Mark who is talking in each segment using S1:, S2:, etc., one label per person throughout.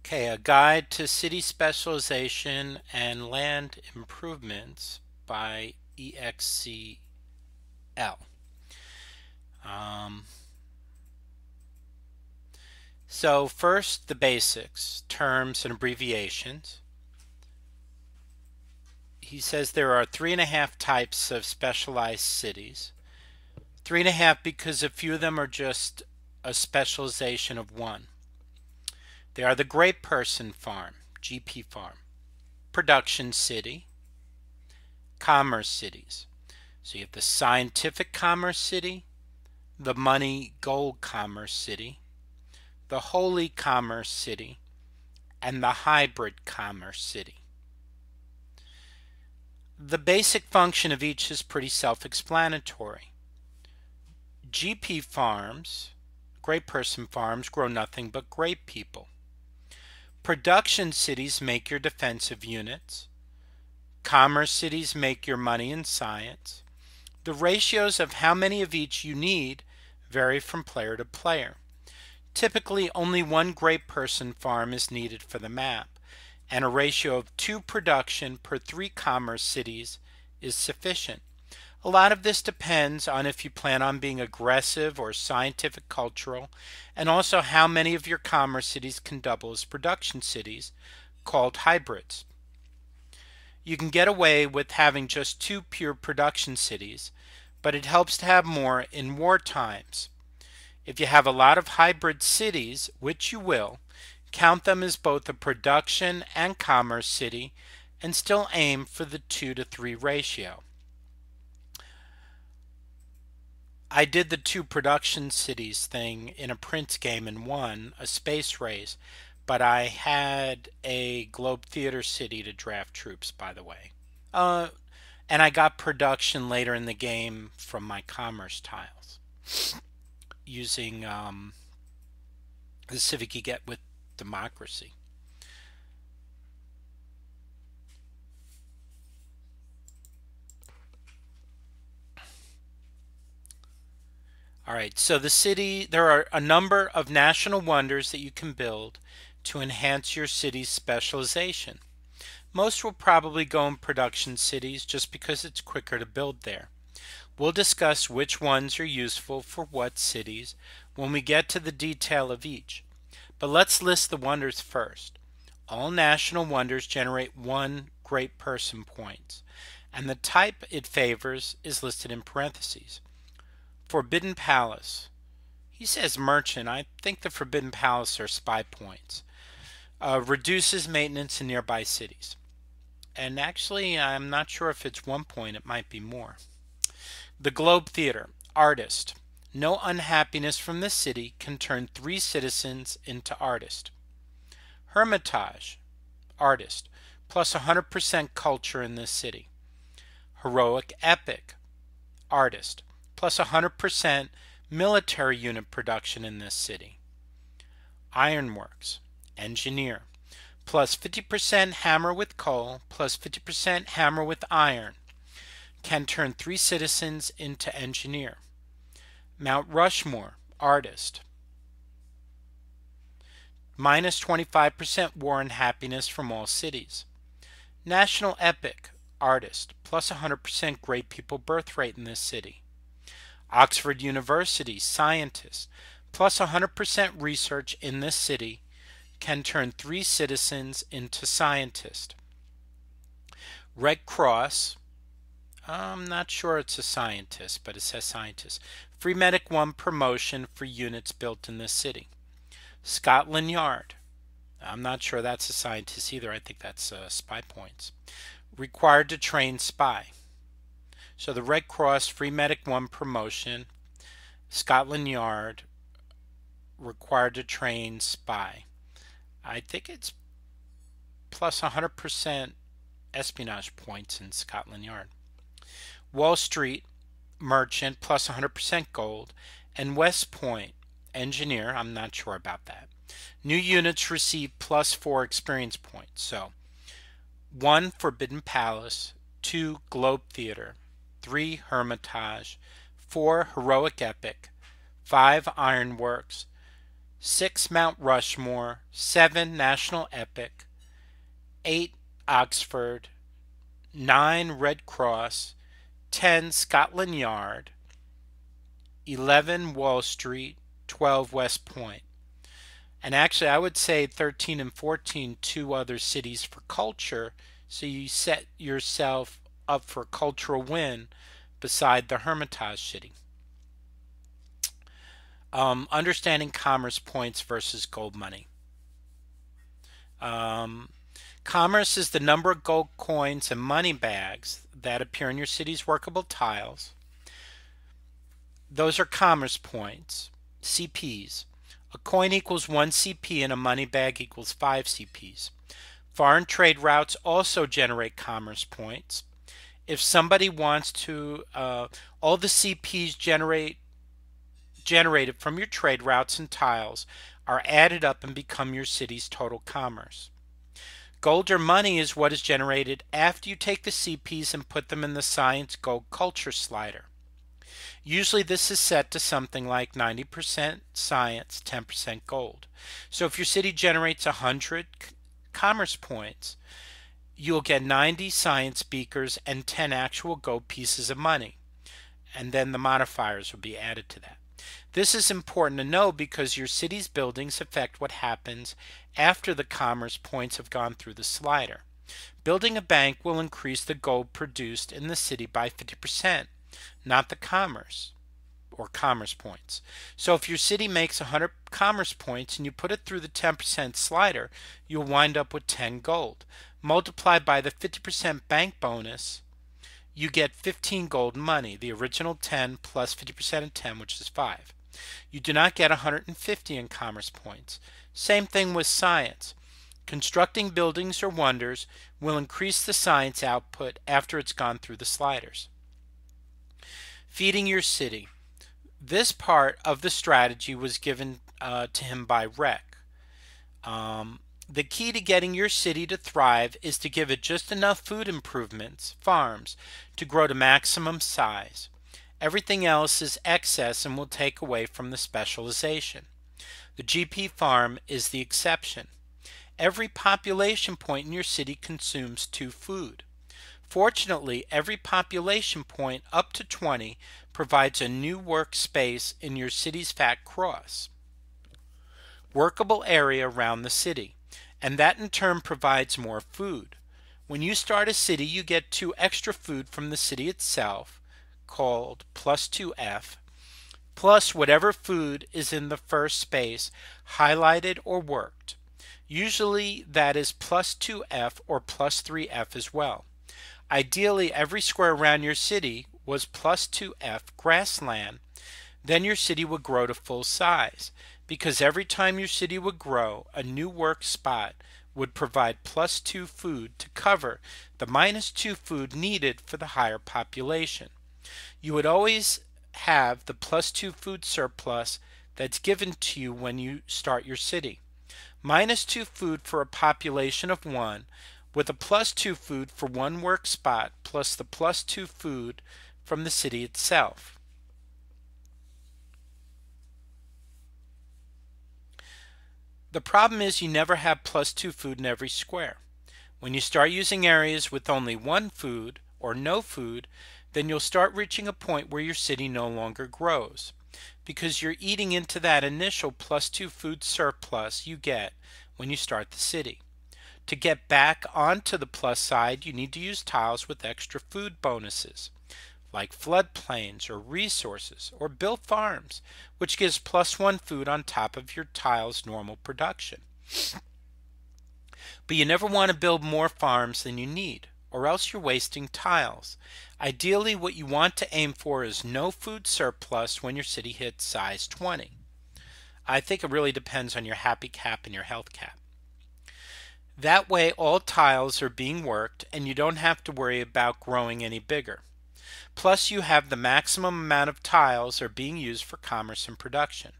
S1: Okay, a guide to city specialization and land improvements by EXCL. Um, so first, the basics, terms and abbreviations. He says there are 3.5 types of specialized cities. 3.5 because a few of them are just a specialization of one. They are the Great Person Farm, GP Farm, Production City, Commerce Cities. So you have the Scientific Commerce City, the Money Gold Commerce City, the Holy Commerce City, and the Hybrid Commerce City. The basic function of each is pretty self-explanatory. GP farms, Great Person Farms, grow nothing but great people. Production cities make your defensive units. Commerce cities make your money and science. The ratios of how many of each you need vary from player to player. Typically, only one Great Person Farm is needed for the map, and a ratio of 2 production per 3 commerce cities is sufficient. A lot of this depends on if you plan on being aggressive or scientific cultural, and also how many of your commerce cities can double as production cities, called hybrids. You can get away with having just 2 pure production cities, but it helps to have more in war times. If you have a lot of hybrid cities, which you will, count them as both a production and commerce city and still aim for the 2 to 3 ratio. I did the 2 production cities thing in a Prince game and won a space race, but I had a Globe Theater city to draft troops, by the way. And I got production later in the game from my commerce tiles using the civic you get with democracy. Alright, so the city, there are a number of national wonders that you can build to enhance your city's specialization. Most will probably go in production cities just because it's quicker to build there. We'll discuss which ones are useful for what cities when we get to the detail of each. But let's list the wonders first. All national wonders generate 1 Great Person points, and the type it favors is listed in parentheses. Forbidden Palace. He says merchant. I think the Forbidden Palace are spy points. Reduces maintenance in nearby cities. And actually, I'm not sure if it's 1 point. It might be more. The Globe Theater. Artist. No unhappiness from the city can turn 3 citizens into artist. Hermitage. Artist. Plus 100% culture in this city. Heroic Epic. Artist. Plus 100% military unit production in this city. Ironworks. Engineer. Plus 50% hammer with coal, plus 50% hammer with iron. Can turn 3 citizens into engineer. Mount Rushmore. Artist. Minus 25% war and happiness from all cities. National Epic. Artist. Plus 100% great people birth rate in this city. Oxford University. Scientist. Plus 100% research in this city can turn 3 citizens into scientists. Red Cross. I'm not sure it's a scientist, but it says scientist. Free Medic 1 promotion for units built in this city. Scotland Yard. I'm not sure that's a scientist either. I think that's spy points. Required to train spy. So the Red Cross Free Medic 1 promotion, Scotland Yard, required to train spy. I think it's plus 100% espionage points in Scotland Yard. Wall Street, merchant, plus 100% gold. And West Point, engineer, I'm not sure about that. New units receive plus 4 experience points. So 1 Forbidden Palace, 2 Globe Theater, 3 Hermitage, 4 Heroic Epic, 5 Ironworks, 6 Mount Rushmore, 7 National Epic, 8 Oxford, 9 Red Cross, 10 Scotland Yard, 11 Wall Street, 12 West Point. And actually, I would say 13 and 14, two other cities for culture, so you set yourself up for a cultural win beside the Hermitage City. Understanding commerce points versus gold money. Commerce is the number of gold coins and money bags that appear in your city's workable tiles. Those are commerce points, CPs. A coin equals 1 CP and a money bag equals 5 CPs. Foreign trade routes also generate commerce points. If somebody wants to, all the CPs generated from your trade routes and tiles are added up and become your city's total commerce. Gold or money is what is generated after you take the CPs and put them in the Science Gold Culture slider. Usually this is set to something like 90% science, 10% gold. So if your city generates 100 commerce points, you'll get 90 science beakers and 10 actual gold pieces of money. And then the modifiers will be added to that. This is important to know because your city's buildings affect what happens after the commerce points have gone through the slider. Building a bank will increase the gold produced in the city by 50%, not the commerce or commerce points. So if your city makes 100 commerce points and you put it through the 10% slider, you'll wind up with 10 gold. Multiplied by the 50% bank bonus, you get 15 gold money, the original 10 plus 50% of 10, which is 5. You do not get 150 in commerce points. Same thing with science. Constructing buildings or wonders will increase the science output after it's gone through the sliders. Feeding your city. This part of the strategy was given to him by Rec. The key to getting your city to thrive is to give it just enough food improvements, farms, to grow to maximum size. Everything else is excess and will take away from the specialization. The GP farm is the exception. Every population point in your city consumes 2 food. Fortunately, every population point up to 20 provides a new workspace in your city's fat cross, workable area around the city, and that in turn provides more food. When you start a city, you get 2 extra food from the city itself, called plus 2F, plus whatever food is in the first space, highlighted or worked. Usually that is plus 2F or plus 3F as well. Ideally, every square around your city was plus 2F grassland. Then your city would grow to full size, because every time your city would grow, a new work spot would provide plus 2 food to cover the minus 2 food needed for the higher population. You would always have the plus 2 food surplus that's given to you when you start your city. Minus 2 food for a population of 1, with a plus 2 food for 1 work spot plus the plus 2 food from the city itself. The problem is you never have plus 2 food in every square. When you start using areas with only 1 food or no food, then you'll start reaching a point where your city no longer grows, because you're eating into that initial plus 2 food surplus you get when you start the city. To get back onto the plus side, you need to use tiles with extra food bonuses, like floodplains or resources, or build farms, which gives plus 1 food on top of your tile's normal production. But you never want to build more farms than you need, or else you're wasting tiles. Ideally, what you want to aim for is no food surplus when your city hits size 20. I think it really depends on your happy cap and your health cap. That way all tiles are being worked and you don't have to worry about growing any bigger. Plus you have the maximum amount of tiles are being used for commerce and production.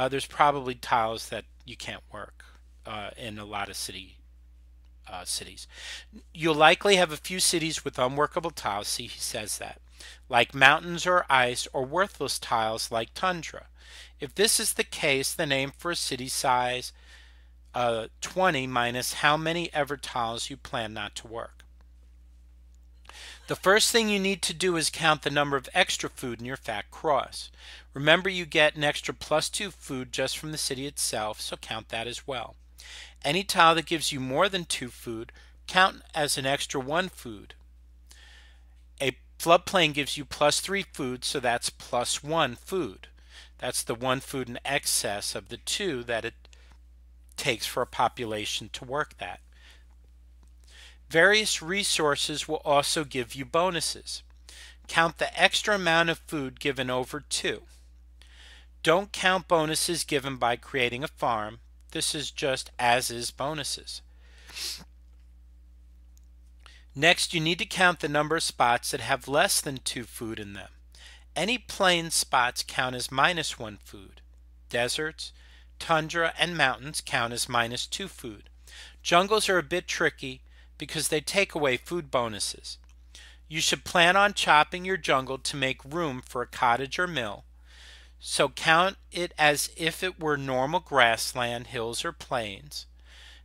S1: There's probably tiles that you can't work in a lot of cities. You'll likely have a few cities with unworkable tiles, see he says that, like mountains or ice or worthless tiles like tundra. If this is the case, then aim for a city size 20 minus how many ever tiles you plan not to work. The first thing you need to do is count the number of extra food in your fat cross. Remember, you get an extra +2 food just from the city itself, so count that as well. Any tile that gives you more than 2 food, count as an extra 1 food. A floodplain gives you +3 food, so that's +1 food. That's the 1 food in excess of the 2 that it takes for a population to work that. Various resources will also give you bonuses. Count the extra amount of food given over 2. Don't count bonuses given by creating a farm. This is just as-is bonuses. Next, you need to count the number of spots that have less than 2 food in them. Any plain spots count as -1 food. Deserts, tundra, and mountains count as -2 food. Jungles are a bit tricky because they take away food bonuses. You should plan on chopping your jungle to make room for a cottage or mill, so count it as if it were normal grassland, hills, or plains.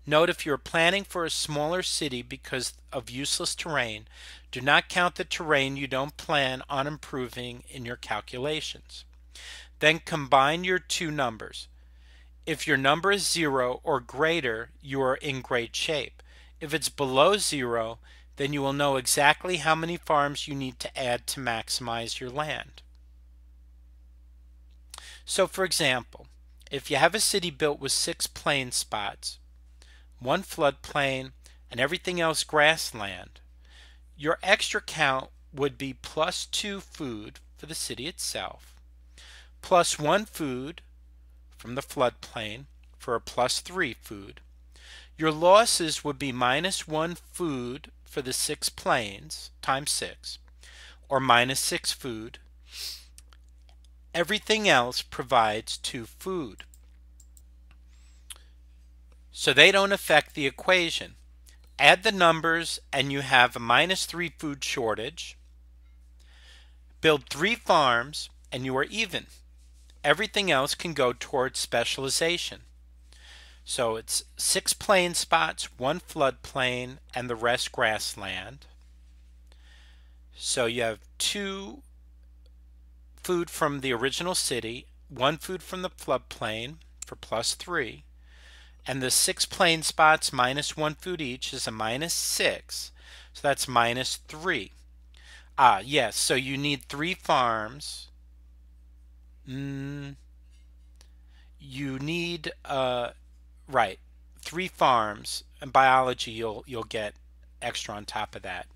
S1: Note, if you are planning for a smaller city because of useless terrain, do not count the terrain you don't plan on improving in your calculations. Then combine your two numbers. If your number is 0 or greater, you are in great shape. If it's below 0, then you will know exactly how many farms you need to add to maximize your land. So for example, if you have a city built with 6 plain spots, 1 floodplain, and everything else grassland, your extra count would be +2 food for the city itself, +1 food from the floodplain for a +3 food. Your losses would be -1 food for the 6 plains times 6, or -6 food. Everything else provides 2 food, so they don't affect the equation. Add the numbers and you have a -3 food shortage. Build 3 farms and you are even. Everything else can go towards specialization. So it's 6 plain spots, 1 floodplain, and the rest grassland. So you have 2 food from the original city, 1 food from the floodplain for +3, and the 6 plain spots -1 food each is a -6, so that's -3. Yes, so you need 3 farms. You need right, 3 farms. In biology, you'll get extra on top of that.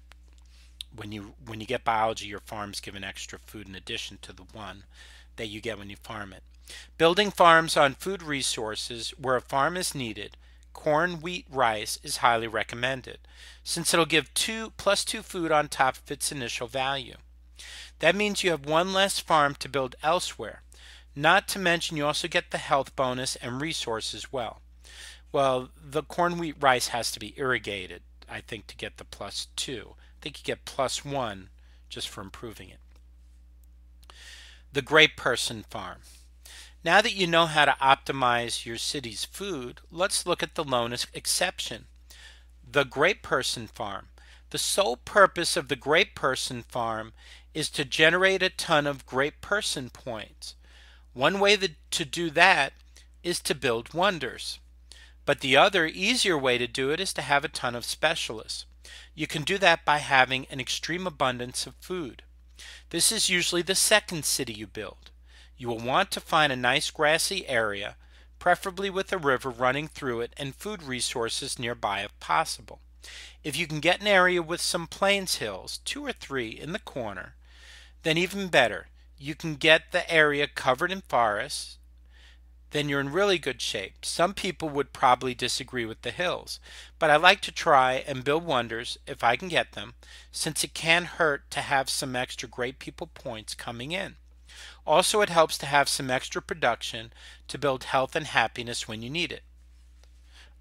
S1: When you get biology, your farm's given extra food in addition to the 1 that you get when you farm it. Building farms on food resources where a farm is needed, corn, wheat, rice, is highly recommended, since it'll give +2 food on top of its initial value. That means you have 1 less farm to build elsewhere. Not to mention you also get the health bonus and resource as well. Well, the corn, wheat, rice has to be irrigated, I think, to get the +2. I think you get +1 just for improving it. The Great Person Farm. Now that you know how to optimize your city's food, let's look at the lone exception, the Great Person Farm. The sole purpose of the Great Person Farm is to generate a ton of Great Person points. One way to do that is to build wonders. But the other, easier way to do it is to have a ton of specialists. You can do that by having an extreme abundance of food. This is usually the second city you build. You will want to find a nice grassy area, preferably with a river running through it and food resources nearby if possible. If you can get an area with some plains hills, 2 or 3 in the corner, then even better. You can get the area covered in forests, then you're in really good shape. Some people would probably disagree with the hills, but I like to try and build wonders if I can get them, since it can't hurt to have some extra great people points coming in. Also, it helps to have some extra production to build health and happiness when you need it.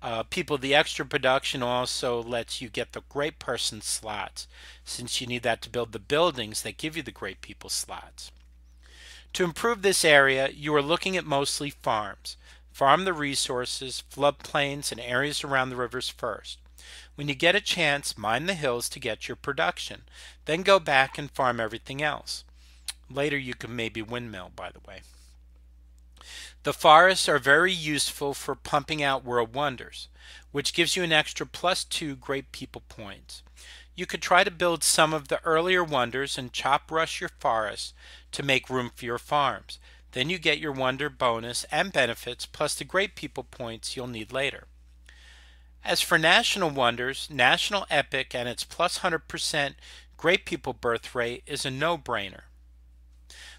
S1: The extra production also lets you get the great person slots, since you need that to build the buildings that give you the great people slots. To improve this area, you are looking at mostly farms. Farm the resources, floodplains, and areas around the rivers first. When you get a chance, mine the hills to get your production. Then go back and farm everything else. Later you can maybe windmill, by the way. The forests are very useful for pumping out world wonders, which gives you an extra +2 great people points. You could try to build some of the earlier wonders and chop rush your forests to make room for your farms. Then you get your wonder bonus and benefits plus the great people points you'll need later. As for national wonders, National Epic and its +100% great people birth rate is a no-brainer.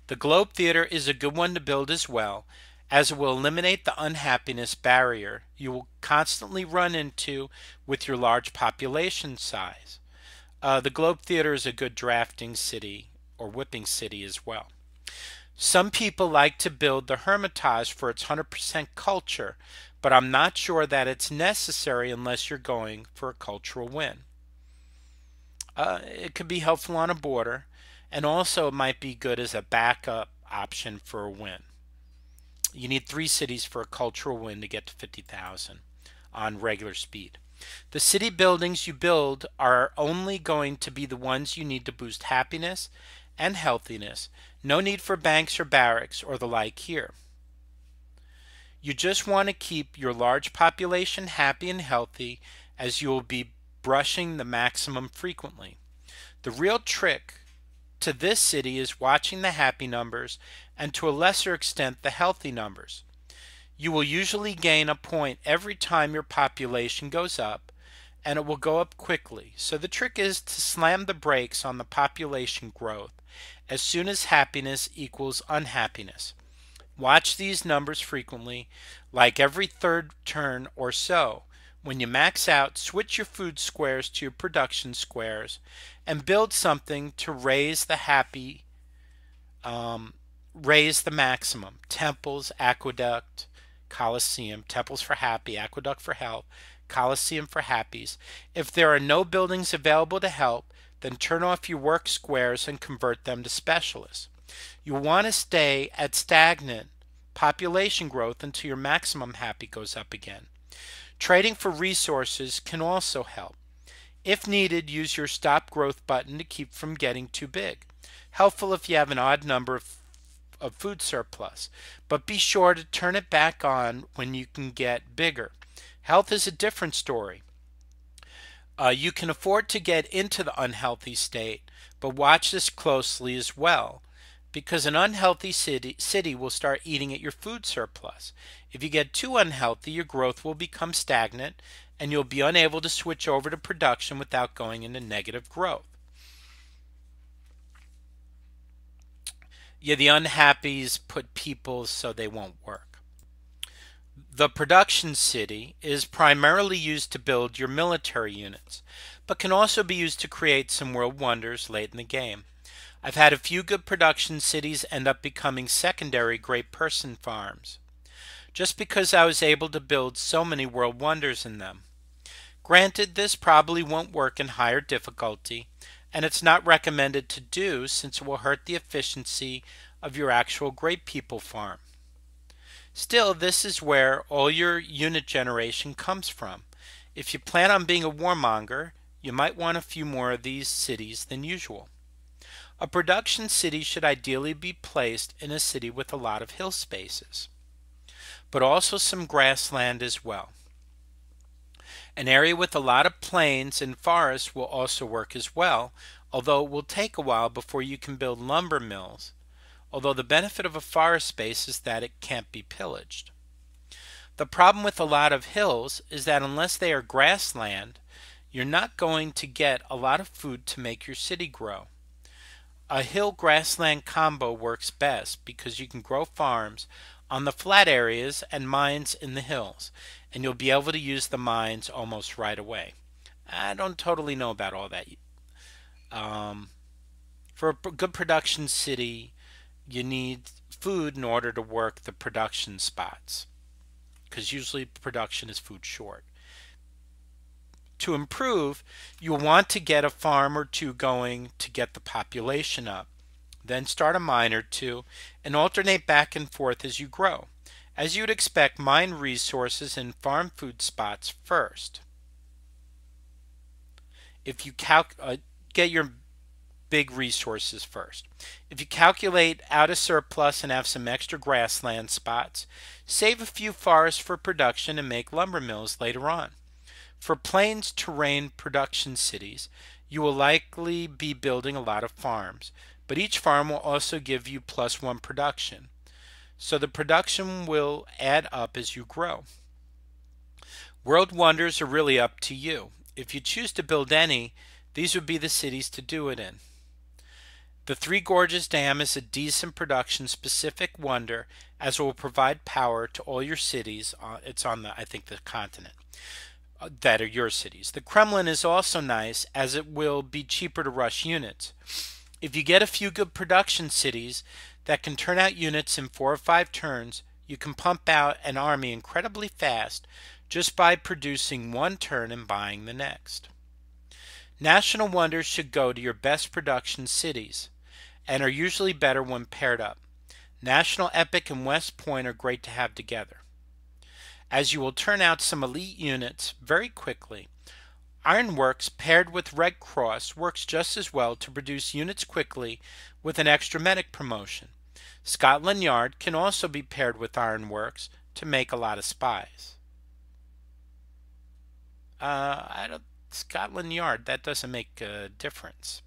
S1: The Globe Theater is a good one to build as well, as it will eliminate the unhappiness barrier you will constantly run into with your large population size. The Globe Theater is a good drafting city or whipping city as well. Some people like to build the Hermitage for its 100% culture, but I'm not sure that it's necessary unless you're going for a cultural win. It could be helpful on a border, and also it might be good as a backup option for a win. You need 3 cities for a cultural win to get to 50,000 on regular speed. The city buildings you build are only going to be the ones you need to boost happiness and healthiness. No need for banks or barracks or the like here. You just want to keep your large population happy and healthy, as you will be brushing the maximum frequently. The real trick to this city is watching the happy numbers and to a lesser extent the healthy numbers. You will usually gain a point every time your population goes up, and it will go up quickly. So the trick is to slam the brakes on the population growth as soon as happiness equals unhappiness. Watch these numbers frequently, like every third turn or so. When you max out, switch your food squares to your production squares and build something to raise the maximum. Temples, aqueduct, Coliseum. Temples for happy, aqueduct for health, Coliseum for happies. If there are no buildings available to help, then turn off your work squares and convert them to specialists. You want to stay at stagnant population growth until your maximum happy goes up again. Trading for resources can also help. If needed, use your stop growth button to keep from getting too big. Helpful if you have an odd number of food surplus, but be sure to turn it back on when you can get bigger. Health is a different story. You can afford to get into the unhealthy state, but watch this closely as well, because an unhealthy city will start eating at your food surplus. If you get too unhealthy, your growth will become stagnant, and you'll be unable to switch over to production without going into negative growth. Yeah, the unhappies put people so they won't work. The production city is primarily used to build your military units, but can also be used to create some world wonders late in the game. I've had a few good production cities end up becoming secondary great person farms, just because I was able to build so many world wonders in them. Granted, this probably won't work in higher difficulty, and it's not recommended to do since it will hurt the efficiency of your actual great people farm. Still, this is where all your unit generation comes from. If you plan on being a warmonger, you might want a few more of these cities than usual. A production city should ideally be placed in a city with a lot of hill spaces, but also some grassland as well. An area with a lot of plains and forests will also work as well, although it will take a while before you can build lumber mills, although the benefit of a forest space is that it can't be pillaged. The problem with a lot of hills is that unless they are grassland, you're not going to get a lot of food to make your city grow. A hill grassland combo works best because you can grow farms on the flat areas and mines in the hills, and you'll be able to use the mines almost right away. I don't totally know about all that. For a good production city, you need food in order to work the production spots, because usually production is food short. To improve, you'll want to get a farm or two going to get the population up. Then start a mine or two and alternate back and forth as you grow. As you would expect, mine resources and farm food spots first. If you get your big resources first. If you calculate out a surplus and have some extra grassland spots, save a few forests for production and make lumber mills later on. For plains terrain production cities, you will likely be building a lot of farms, but each farm will also give you +1 production. So the production will add up as you grow. World wonders are really up to you. If you choose to build any, these would be the cities to do it in. The Three Gorges Dam is a decent production-specific wonder as it will provide power to all your cities. It's on I think, the continent that are your cities. The Kremlin is also nice as it will be cheaper to rush units. If you get a few good production cities that can turn out units in 4 or 5 turns, you can pump out an army incredibly fast just by producing one turn and buying the next. National wonders should go to your best production cities and are usually better when paired up. National Epic and West Point are great to have together, as you will turn out some elite units very quickly. Ironworks paired with Red Cross works just as well to produce units quickly with an extra medic promotion. Scotland Yard can also be paired with Ironworks to make a lot of spies. Scotland Yard, that doesn't make a difference.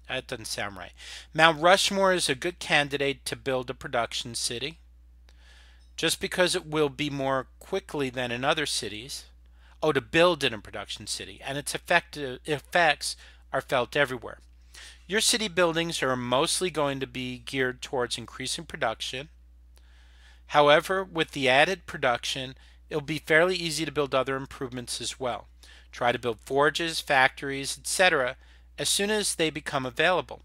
S1: That doesn't sound right. Mount Rushmore is a good candidate to build a production city, just because it will be more quickly than in other cities. Oh, to build in a production city, and its effects are felt everywhere. Your city buildings are mostly going to be geared towards increasing production. However, with the added production, it'll be fairly easy to build other improvements as well. Try to build forges, factories, etc. as soon as they become available.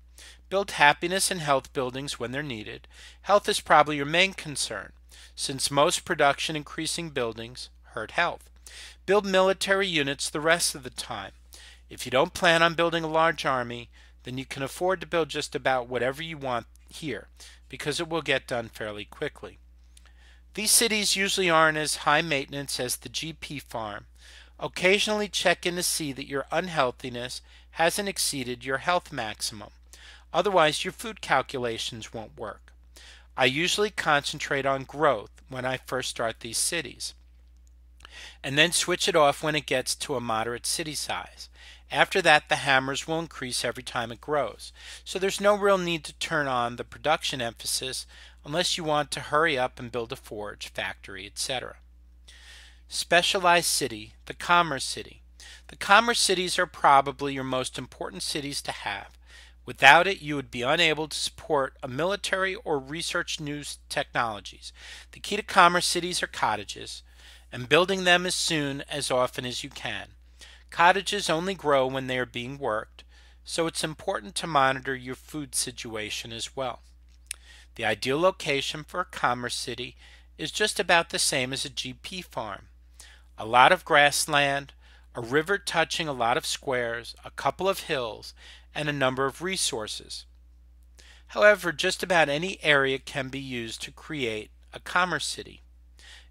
S1: Build happiness and health buildings when they're needed. Health is probably your main concern, since most production increasing buildings hurt health. Build military units the rest of the time. If you don't plan on building a large army, then you can afford to build just about whatever you want here, because it will get done fairly quickly. These cities usually aren't as high maintenance as the GP farm. Occasionally check in to see that your unhealthiness hasn't exceeded your health maximum. Otherwise, your food calculations won't work. I usually concentrate on growth when I first start these cities, and then switch it off when it gets to a moderate city size. After that, the hammers will increase every time it grows, so there's no real need to turn on the production emphasis unless you want to hurry up and build a forge, factory, etc. Specialized city, the commerce city. The commerce cities are probably your most important cities to have. Without it, you would be unable to support a military or research news technologies. The key to commerce cities are cottages, and building them as often as you can. Cottages only grow when they are being worked, so it's important to monitor your food situation as well. The ideal location for a commerce city is just about the same as a GP farm. A lot of grassland, a river touching a lot of squares, a couple of hills, and a number of resources. However, just about any area can be used to create a commerce city.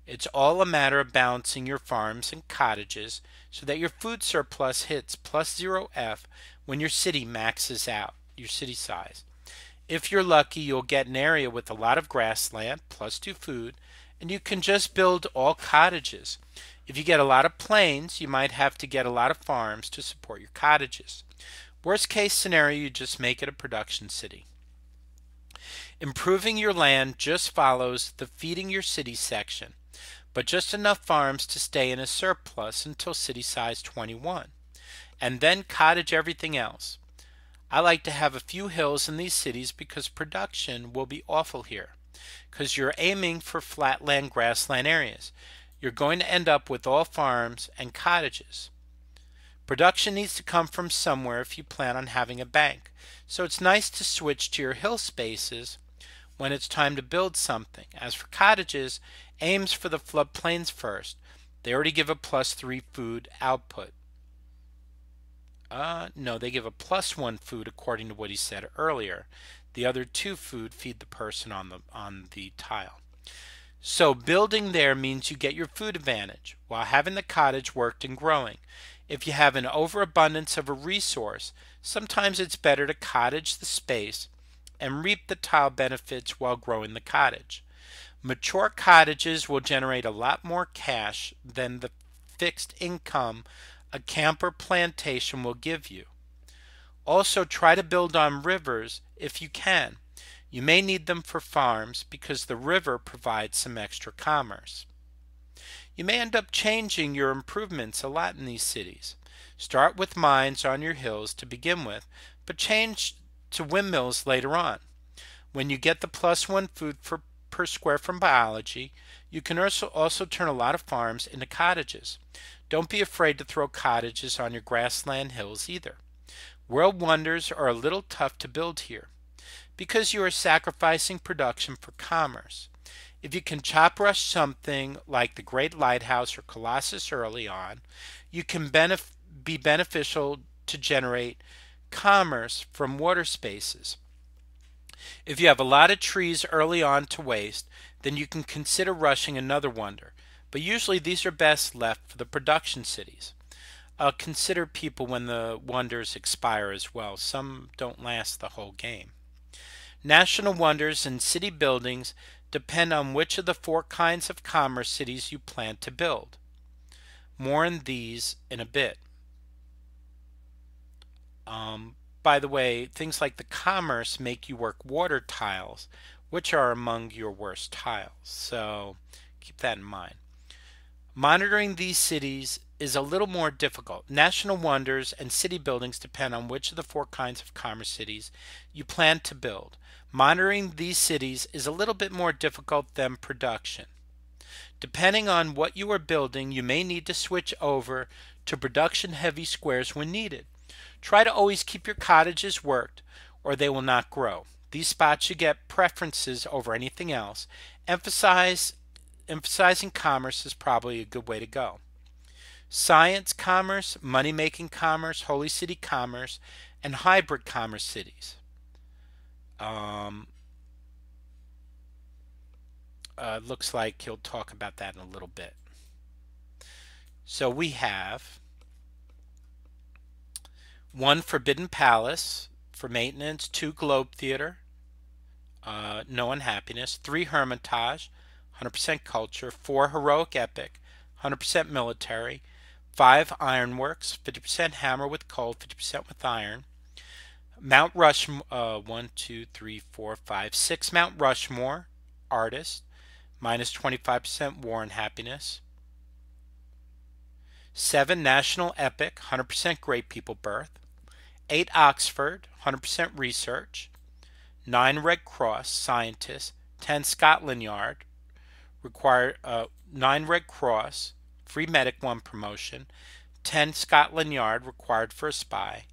S1: It's all a matter of balancing your farms and cottages so that your food surplus hits +0F when your city maxes out your city size. If you're lucky, you'll get an area with a lot of grassland, +2 food, and you can just build all cottages. If you get a lot of plains, you might have to get a lot of farms to support your cottages. Worst case scenario, you just make it a production city. Improving your land just follows the feeding your city section, but just enough farms to stay in a surplus until city size 21, and then cottage everything else. I like to have a few hills in these cities because production will be awful here, because you're aiming for flatland grassland areas. You're going to end up with all farms and cottages. Production needs to come from somewhere if you plan on having a bank, so it's nice to switch to your hill spaces when it's time to build something. As for cottages, aims for the floodplains first. They already give a +3 food output. No, they give a +1 food according to what he said earlier. The other two food feed the person on the tile. So building there means you get your food advantage while having the cottage worked and growing. If you have an overabundance of a resource, sometimes it's better to cottage the space and reap the tile benefits while growing the cottage. Mature cottages will generate a lot more cash than the fixed income a camper plantation will give you. Also, try to build on rivers if you can. You may need them for farms because the river provides some extra commerce. You may end up changing your improvements a lot in these cities. Start with mines on your hills to begin with, but change to windmills later on. When you get the +1 food per square from biology, you can also turn a lot of farms into cottages. Don't be afraid to throw cottages on your grassland hills either. World wonders are a little tough to build here because you are sacrificing production for commerce. If you can chop rush something like the Great Lighthouse or Colossus early on, you can be beneficial to generate commerce from water spaces. If you have a lot of trees early on to waste, then you can consider rushing another wonder, but usually these are best left for the production cities. Consider people when the wonders expire as well. Some don't last the whole game. National wonders and city buildings depend on which of the 4 kinds of commerce cities you plan to build. More on these in a bit. By the way, things like the commerce make you work water tiles, which are among your worst tiles. So keep that in mind. Monitoring these cities is a little more difficult. National wonders and city buildings depend on which of the 4 kinds of commerce cities you plan to build. Monitoring these cities is a little bit more difficult than production. Depending on what you are building, you may need to switch over to production-heavy squares when needed. Try to always keep your cottages worked, or they will not grow. These spots you get preferences over anything else. Emphasizing commerce is probably a good way to go. Science commerce, money-making commerce, holy city commerce, and hybrid commerce cities. Looks like he'll talk about that in a little bit. So we have 1 Forbidden Palace for maintenance, 2 Globe Theater, no unhappiness, 3 Hermitage, 100% culture, 4 Heroic Epic, 100% military, 5 Ironworks, 50% hammer with coal, 50% with iron. Mount Rushmore, 1, 2, 3, 4, 5, 6 Mount Rushmore, artist, minus 25% war and happiness. 7 National Epic, 100% Great People Birth. 8 Oxford, 100% research. 9 Red Cross, scientist. 10 Scotland Yard, 9 Red Cross, free medic 1 promotion. 10 Scotland Yard, required for a spy.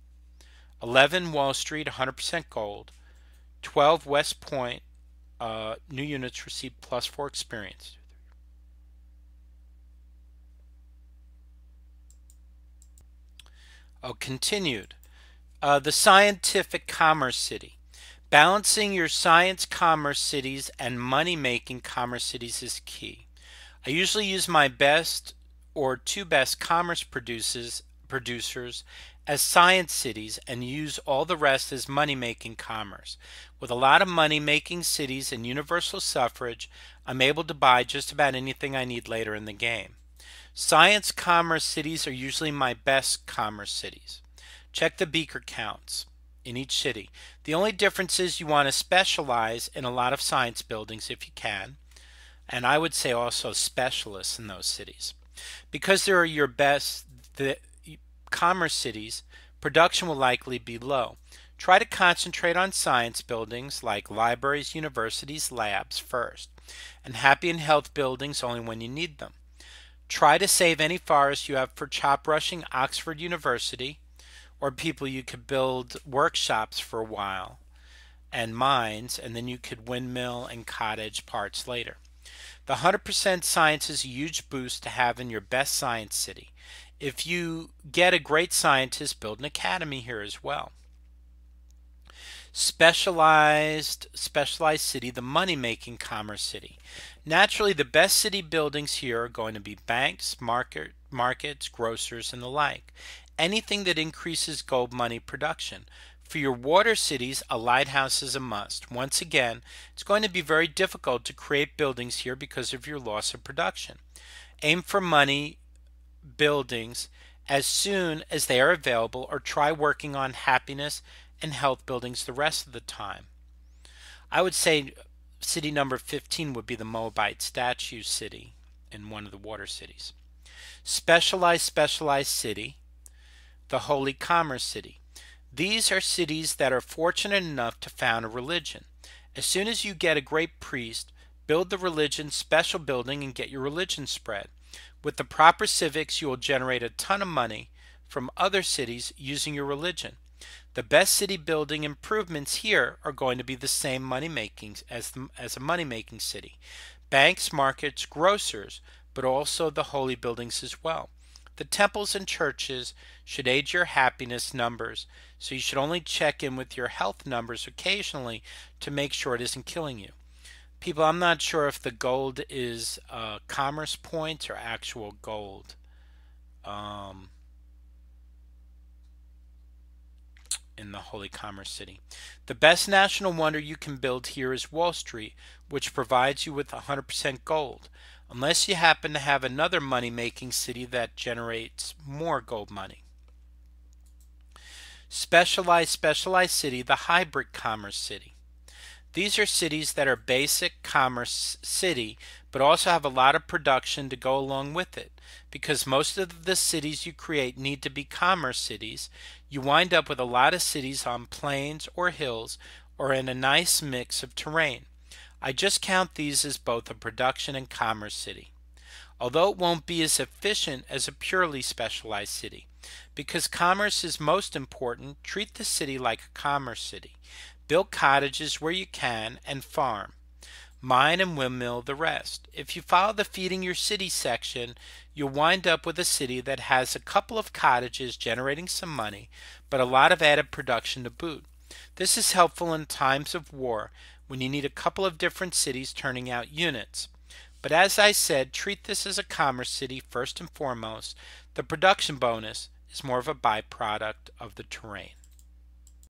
S1: 11 Wall Street, 100% gold. 12 West Point, new units received +4 experience. Continued. The scientific commerce city. Balancing your science commerce cities and money-making commerce cities is key. I usually use my best or 2 best commerce producers as science cities and use all the rest as money-making commerce. With a lot of money-making cities and universal suffrage, I'm able to buy just about anything I need later in the game. Science commerce cities are usually my best commerce cities. Check the beaker counts in each city. The only difference is you want to specialize in a lot of science buildings if you can, and I would say also specialists in those cities. Because they are your best commerce cities, production will likely be low. Try to concentrate on science buildings like libraries, universities, labs first, and happy and health buildings only when you need them. Try to save any forests you have for chop rushing Oxford University, or people you could build workshops for a while, and mines, and then you could windmill and cottage parts later. The 100% science is a huge boost to have in your best science city. If you get a great scientist, build an academy here as well. Specialized city, the money-making commerce city. Naturally, the best city buildings here are going to be banks, markets, grocers, and the like. Anything that increases gold money production. For your water cities, a lighthouse is a must. Once again, it's going to be very difficult to create buildings here because of your loss of production. Aim for money buildings as soon as they are available, or try working on happiness and health buildings the rest of the time. I would say city number 15 would be the Moabite statue city in one of the water cities. Specialized city, the Holy Commerce City. These are cities that are fortunate enough to found a religion. As soon as you get a great priest, build the religion special building and get your religion spread. With the proper civics, you will generate a ton of money from other cities using your religion. The best city building improvements here are going to be the same money making as a money making city. Banks, markets, grocers, but also the holy buildings as well. The temples and churches should aid your happiness numbers, so you should only check in with your health numbers occasionally to make sure it isn't killing you. People, I'm not sure if the gold is commerce points or actual gold. In the Holy Commerce City. The best national wonder you can build here is Wall Street, which provides you with 100% gold, unless you happen to have another money-making city that generates more gold money. Specialized city, the hybrid commerce city. These are cities that are basic commerce city, but also have a lot of production to go along with it. Because most of the cities you create need to be commerce cities, you wind up with a lot of cities on plains or hills or in a nice mix of terrain. I just count these as both a production and commerce city. Although it won't be as efficient as a purely specialized city. Because commerce is most important, treat the city like a commerce city. Build cottages where you can and farm. Mine and windmill the rest. If you follow the feeding your city section, you'll wind up with a city that has a couple of cottages generating some money, but a lot of added production to boot. This is helpful in times of war when you need a couple of different cities turning out units. But as I said, treat this as a commerce city first and foremost. The production bonus is more of a byproduct of the terrain.